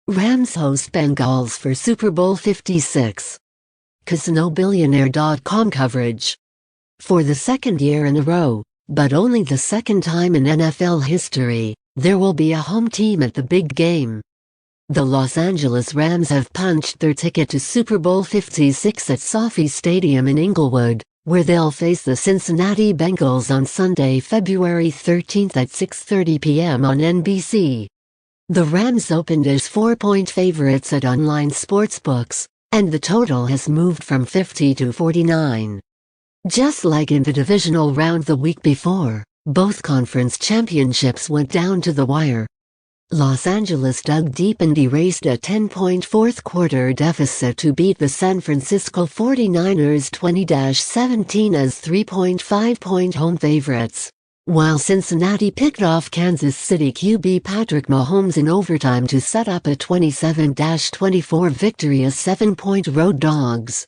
Rams host Bengals for Super Bowl 56. CasinoBillionaire.com coverage. For the second year in a row, but only the second time in NFL history, there will be a home team at the big game. The Los Angeles Rams have punched their ticket to Super Bowl 56 at SoFi Stadium in Inglewood, where they'll face the Cincinnati Bengals on Sunday, February 13 at 6:30 p.m. on NBC. The Rams opened as 4-point favorites at online sportsbooks, and the total has moved from 50 to 49. Just like in the Divisional Round the week before, both conference championships went down to the wire. Los Angeles dug deep and erased a 10-point fourth-quarter deficit to beat the San Francisco 49ers 20-17 as 3.5-point home favorites, while Cincinnati picked off Kansas City QB Patrick Mahomes in overtime to set up a 27-24 victory as 7-point road dogs.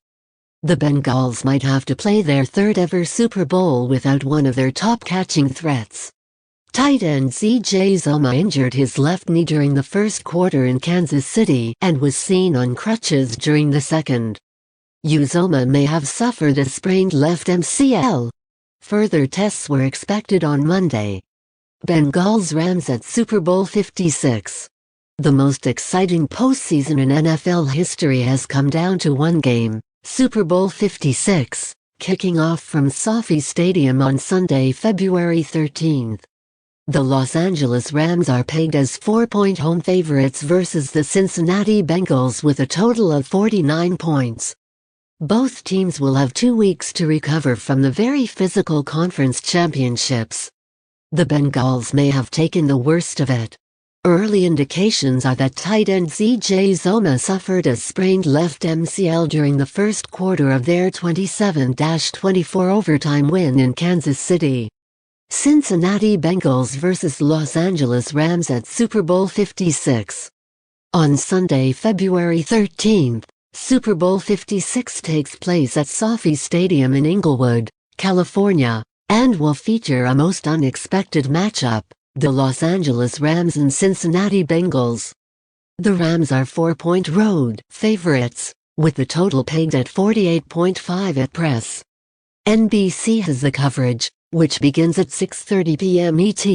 The Bengals might have to play their third-ever Super Bowl without one of their top catching threats. Tight end CJ Uzomah injured his left knee during the first quarter in Kansas City and was seen on crutches during the second. Uzomah may have suffered a sprained left MCL. Further tests were expected on Monday. Bengals-Rams at Super Bowl 56. The most exciting postseason in NFL history has come down to one game, Super Bowl 56, kicking off from SoFi Stadium on Sunday, February 13. The Los Angeles Rams are pegged as 4-point home favorites versus the Cincinnati Bengals with a total of 49 points. Both teams will have 2 weeks to recover from the very physical conference championships. The Bengals may have taken the worst of it. Early indications are that tight end CJ Uzomah suffered a sprained left MCL during the first quarter of their 27-24 overtime win in Kansas City. Cincinnati Bengals vs. Los Angeles Rams at Super Bowl 56. On Sunday, February 13, Super Bowl 56 takes place at SoFi Stadium in Inglewood, California, and will feature a most unexpected matchup, the Los Angeles Rams and Cincinnati Bengals. The Rams are 4-point road favorites, with the total pegged at 48.5 at press. NBC has the coverage, which begins at 6:30 p.m. ET.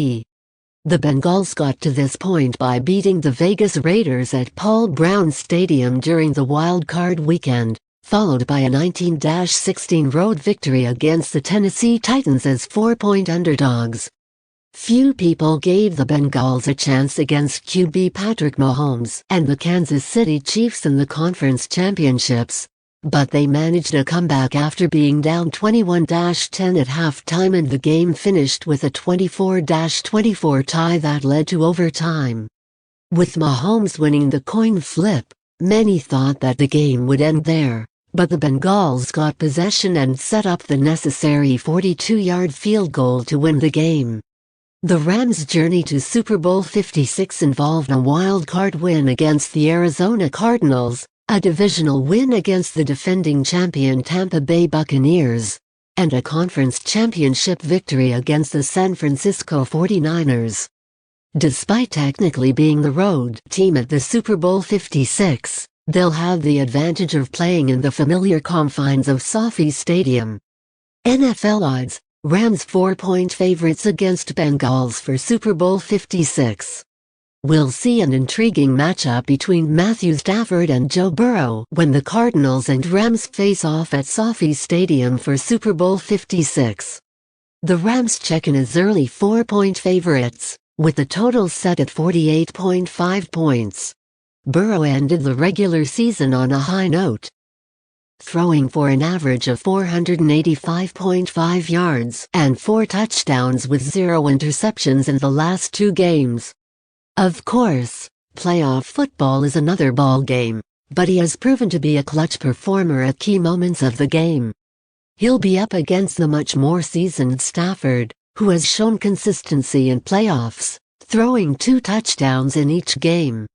The Bengals got to this point by beating the Vegas Raiders at Paul Brown Stadium during the Wild Card weekend, followed by a 19-16 road victory against the Tennessee Titans as 4-point underdogs. Few people gave the Bengals a chance against QB Patrick Mahomes and the Kansas City Chiefs in the conference championships, but they managed a comeback after being down 21-10 at halftime, and the game finished with a 24-24 tie that led to overtime. With Mahomes winning the coin flip, many thought that the game would end there, but the Bengals got possession and set up the necessary 42-yard field goal to win the game. The Rams' journey to Super Bowl 56 involved a wild card win against the Arizona Cardinals, a divisional win against the defending champion Tampa Bay Buccaneers, and a conference championship victory against the San Francisco 49ers. Despite technically being the road team at the Super Bowl 56, they'll have the advantage of playing in the familiar confines of SoFi Stadium. NFL odds: Rams 4-point favorites against Bengals for Super Bowl 56. We'll see an intriguing matchup between Matthew Stafford and Joe Burrow when the Cardinals and Rams face off at SoFi Stadium for Super Bowl 56. The Rams check in as early 4-point favorites, with the total set at 48.5 points. Burrow ended the regular season on a high note, throwing for an average of 485.5 yards and 4 touchdowns with 0 interceptions in the last 2 games. Of course, playoff football is another ballgame, but he has proven to be a clutch performer at key moments of the game. He'll be up against the much more seasoned Stafford, who has shown consistency in playoffs, throwing 2 touchdowns in each game.